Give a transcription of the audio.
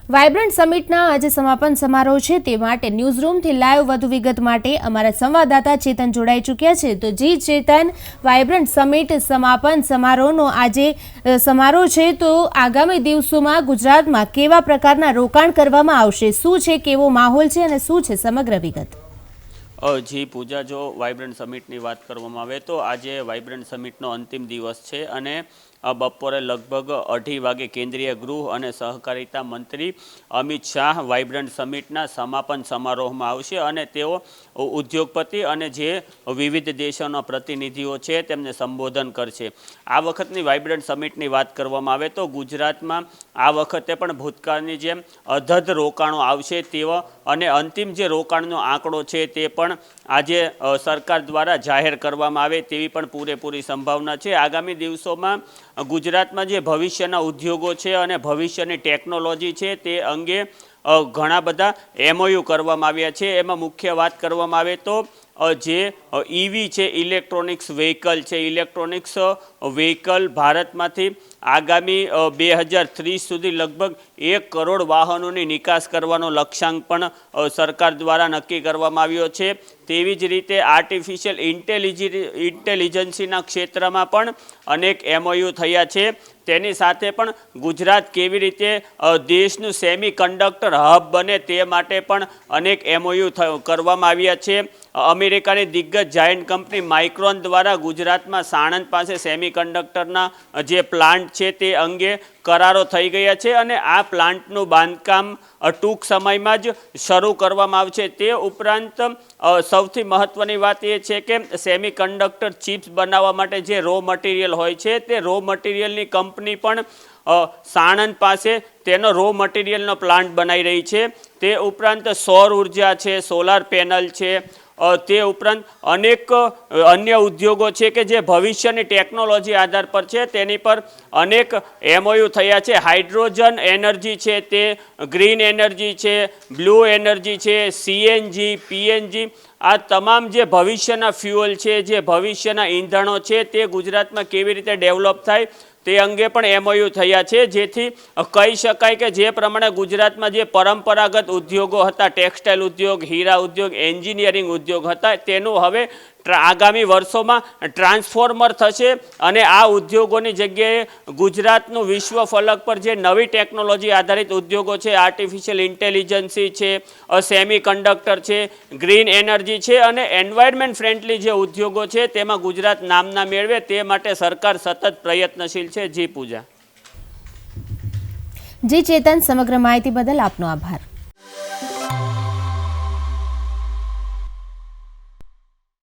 Vibrant સમિટના આજે સમાપન સમારોહ છે તે માટે ન્યૂઝરૂમથી લાઈવ વધુ વિગત માટે અમારા સંવાદદાતા ચેતન જોડાઈ ચૂક્યા છે। તો જી ચેતન, વાઇબ્રન્ટ સમિટ સમાપન સમારોહનો આજે સમારોહ છે, તો આગામી દિવસોમાં ગુજરાતમાં કેવા પ્રકારના રોકાણ કરવામાં આવશે, શું છે, કેવો માહોલ છે અને શું છે સમગ્ર વિગત? જી પૂજા, જો વાઇબ્રન્ટ સમિટની વાત કરવામાં આવે તો આજે વાઇબ્રન્ટ સમિટનો અંતિમ દિવસ છે અને બપોરે લગભગ 2:30 વાગે કેન્દ્રીય ગૃહ અને સહકારિતા મંત્રી અમિત શાહ વાઇબ્રન્ટ સમિટના સમાપન સમારોહમાં આવશે અને તેઓ ઉદ્યોગપતિ અને જે વિવિધ દેશોના પ્રતિનિધિઓ છે તેમને સંબોધન કરશે। આ વખતની વાઇબ્રન્ટ સમિટની વાત કરવામાં આવે તો ગુજરાતમાં આ વખતે પણ ભૂતકાળની જેમ અધધ રોકાણો આવશે તેવો અને અંતિમ જે રોકાણનો આંકડો છે તે પણ આજે સરકાર દ્વારા જાહેર કરવામાં આવે તેવી પણ પૂરેપૂરી સંભાવના છે। આગામી દિવસોમાં ગુજરાતમાં જે ભવિષ્યના ઉદ્યોગો છે અને ભવિષ્યની ટેકનોલોજી છે તે અંગે ઘણા બધા MOU કરવામાં આવ્યા છે। એમાં મુખ્ય વાત કરવામાં આવે તો જે EV છે, ઇલેક્ટ્રોનિક્સ વ્હીકલ છે, ઇલેક્ટ્રોનિક્સ વ્હીકલ ભારતમાંથી આગામી 2030 સુધી લગભગ 1 કરોડ વાહનોની નિકાસ કરવાનો લક્ષ્યાંક પણ સરકાર દ્વારા નક્કી કરવામાં આવ્યો છે। તેવી જ રીતે આર્ટિફિશિયલ ઇન્ટેલિજન્સના ક્ષેત્રમાં પણ અનેક MOU થયા છે। તેની સાથે પણ ગુજરાત કેવી રીતે દેશનું સેમી કંડક્ટર હબ બને તે માટે પણ અનેક MOU કરવામાં આવ્યા છે। અમેરિકાની દિગ્ગજ જાયન્ટ કંપની માઇક્રોન દ્વારા ગુજરાતમાં સાણંદ પાસે સેમી કંડક્ટરના જે પ્લાન્ટ છે તે અંગે કરારો થઈ ગયા છે અને આ પ્લાન્ટનું બાંધકામ ટૂંક સમયમાં જ શરૂ કરવામાં આવશે। તે ઉપરાંત સૌથી મહત્ત્વની વાત એ છે કે સેમી કંડક્ટર ચિપ્સ બનાવવા માટે જે રો મટીરિયલ હોય છે તે રો મટીરિયલની કંપની પણ સાણંદ પાસે તેનો રો મટીરિયલનો પ્લાન્ટ બનાવી રહી છે। તે ઉપરાંત સૌર ઉર્જા છે, સોલાર પેનલ છે, તે ઉપરાંત અનેક અન્ય ઉદ્યોગો છે કે જે ભવિષ્યની ટેકનોલોજી આધાર પર છે તેની પર અનેક MOU થયા છે। હાઇડ્રોજન એનર્જી છે, તે ગ્રીન એનર્જી છે, બ્લુ એનર્જી છે, CNG, PNG, આ તમામ જે ભવિષ્યના ફ્યુઅલ છે, જે ભવિષ્યના ઈંધણો છે તે ગુજરાતમાં કેવી રીતે ડેવલપ થાય તે અંગે પણ MOU થયા છે, જેથી કહી શકાય કે જે પ્રમાણે ગુજરાતમાં જે પરંપરાગત ઉદ્યોગો હતા, ટેક્સટાઇલ ઉદ્યોગ, હીરા ઉદ્યોગ, એન્જિનિયરિંગ ઉદ્યોગ હતા, તેનું હવે આગામી વર્ષોમાં ટ્રાન્સફોર્મર થશે અને આ ઉદ્યોગોની જગ્યાએ ગુજરાતનું વિશ્વ ફલક પર જે નવી ટેકનોલોજી આધારિત ઉદ્યોગો છે, આર્ટિફિશિયલ ઇન્ટેલિજન્સી છે, સેમી કંડક્ટર છે, ગ્રીન એનર્જી છે અને એન્વાયરમેન્ટ ફ્રેન્ડલી જે ઉદ્યોગો છે તેમાં ગુજરાત નામના મેળવે તે માટે સરકાર સતત પ્રયત્નશીલ છે। જી પૂજા। જી ચેતન, સમગ્ર માહિતી બદલ આપનો આભાર।